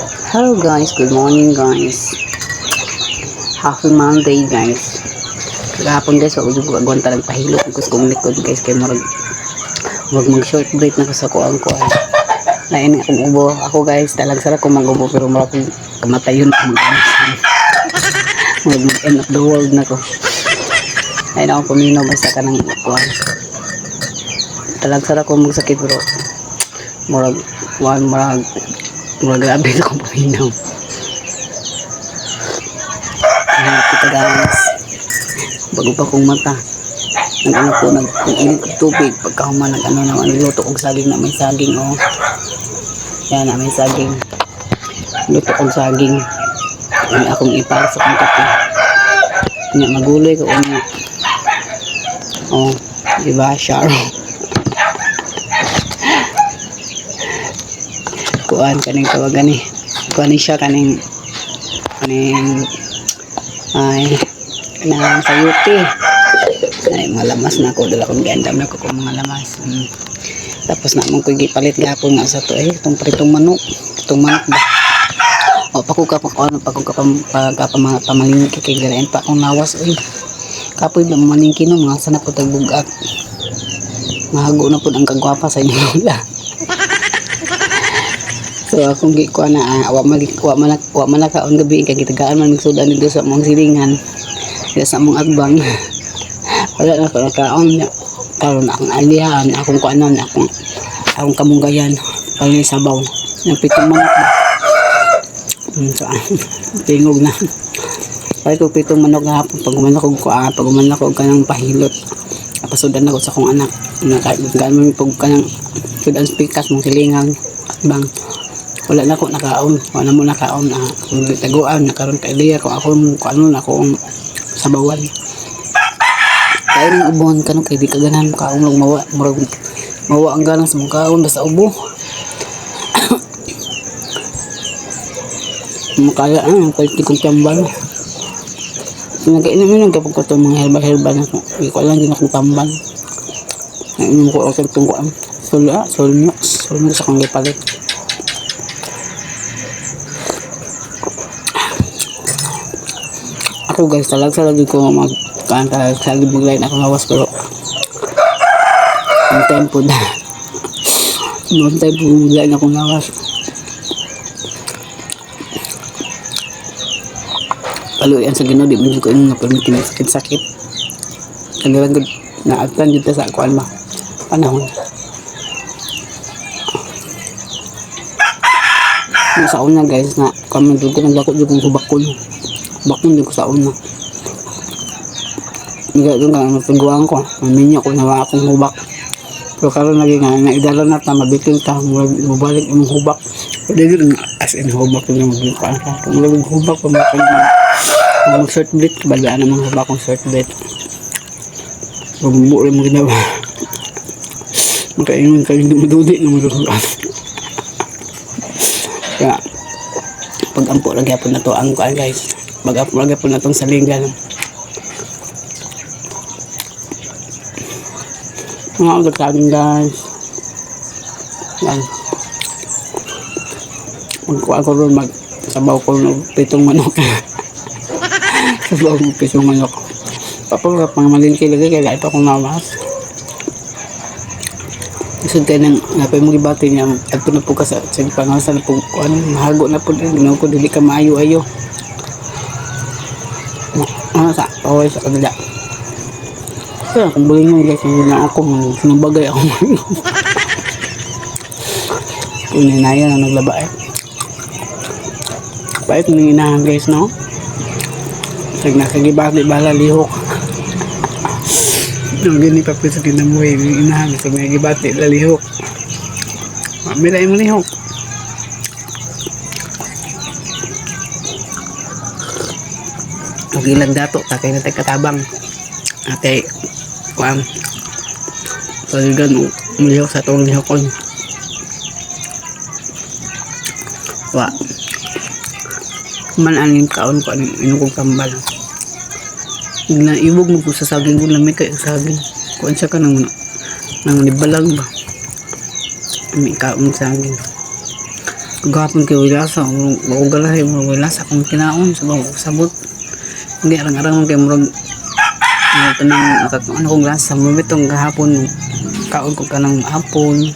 Hello guys, good morning guys. Happy Monday guys. Kagahapon guys, wag yung agwanta ng pahilot kung likod guys kay marag wag mag short break na ko sa kuang ko. Lain akong ubo. Ako guys, talag sara ko mag-ubo pero marag kamatayon mag end of the world na ko. Lain ako pumino basta ka ng kuang. Talag sara ko magsakit pero marag grabe na akong pumino. Kita guys, bago pa kong mata nag-ano po, nag-init ng tubig pagkahuman nag-ano naman, niluto kong saging na may saging yan na may saging, luto kong saging may akong ipal sa kong kape nga maguloy ko nga diba Char kuan kaning tawagan kuan siya kaning ay na sayuti ay malamas na ako dala kong giandam na ko kung mga lamas tapos na mong kugi palit gapon nga sa to itong pritong manok ba pa mga pamalingki kay garain pa akong nawas kapoy ba mamalingki no mga sana po tagbugak mahago na po ang kagwapa sa inyo lola. So akong gikuha na wa man kaon gabi kay gitagaan man migsudan dito sa mong silingan dito sa mong agbang wala na ko kaon nya karon akong alihan akong kuanon akong kamunggayan pali sabaw ng pitong manok so tingog na pay ko pitong manok hapon pag umanak ko kanang pahilot apasudan ako sa akong anak nakagaan man pug kanang sudan pikas mong silingan bang wala na ko nakaon wala mo nakaon taguan nakaroon ka ideya kung ako ano na akong sabawan kaya ng ubon ka no kaya di ka ganahan mo kaon lang mawa ang ganang sa mong kaon basta ubo makaya kaya di kong tambal nagkainom yun kapag ko itong mga herbal na hindi ko alam din akong tambal nainom ko ako itong kuan solmux sa kong lipalit. Ako guys, sa lagi ko magkanta sa lagi biglayin ako lawas pero one time po biglayin ako lawas paluyan sa Ginoo di mo ko yung napamitin sakit kanilang na atan dito sa kuan ba panahon sa una guys na kami dito naglako dito ng bakon din ko sa una hindi ko nga matagawa ko maminyo ko nawa akong hubak pero karon lagi nga naidala na ta mabitin ta mabalik yung hubak pwede rin as in hubak yung mabitin ka kung laging hubak mag short blade balaan naman hubak kong short blade bumbu rin mo ginawa makaingon ka hindi madudi na maduluan kaya pag-ampo lagi po na to ang kuan guys pag-ampo lagi po na tong salingan mga agad guys yan magkuha ko rin magsabaw ko ng pitong manok sabaw ng pitong manok papagap mga malinki lagi kaya ito akong nawas isod kayo ng napay mo gibati niya ito na po ka sa pangasan na po mahago na po ginaw ko dili ka maayo-ayo sa kaway sa kabila kaya kung bagay nyo guys hindi na ako sinabagay ako kung ninaya na naglaba pahit nang inahan guys no pag nakagibati bala lihok nung gini pa po sa kinamuhi inahan sa may gibati lalihok mamilay mo lihok magilang dato takay na tayo katabang atay kuang paligan mulihok sa itong lihokon man aning kaon ko aning inukong tambal biglang ibog mo po sa saging ko lamig kayo saging kuan siya ka nang nibalag ba may kaon saging Gapon kay wala sa mo galahay mo wala sa kung kinaon sa bang sabot. Hindi arang-arang kay murag ano tanang ano kong lasa mo bitong gahapon kaon ko kanang hapon.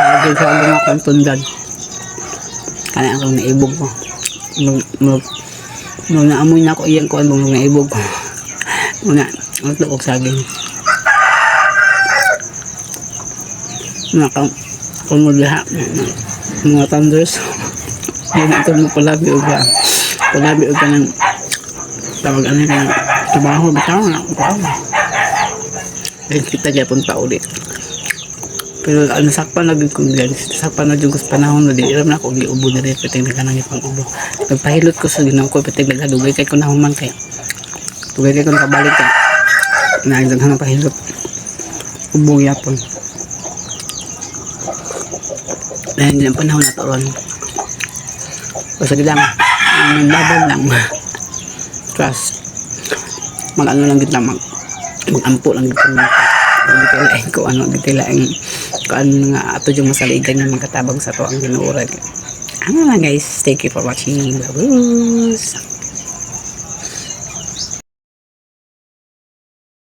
Lagi sa mga akong tundan. Kaya akong naibog ko. Nung naamoy na ako iyan ko ang mga naibog ko. Muna, ang tukok saging. Kumulaha mga thunders. Yan ito mo palabi o ka. Palabi o ka ng tawag ano yung trabaho. Bitaw na ako. Dahil kita dyan punta ulit. Pero ano sakpan na din kong dyan. Sakpan na dyan ko sa panahon na din. Alam na ako, giubo na rin. Pating nagkanang ipang ubo. Nagpahilot ko sa ginang ko. Pating nagkadugay kay ko na human kaya. Tugay kay ko nakabalik ka. Naagdang ng pahilot. Ubong yapon. Dahil hindi ang panahon na taon. Basta lang. Magbabal lang. Trust. Mag-ano lang kita. Mag-ampo lang kita. Magkitilain ko ano. Magkitilain ko ano nga ato yung masaligan ng magkatabang sa to ang ginuurag. Ano lang guys. Thank you for watching. Bye-bye.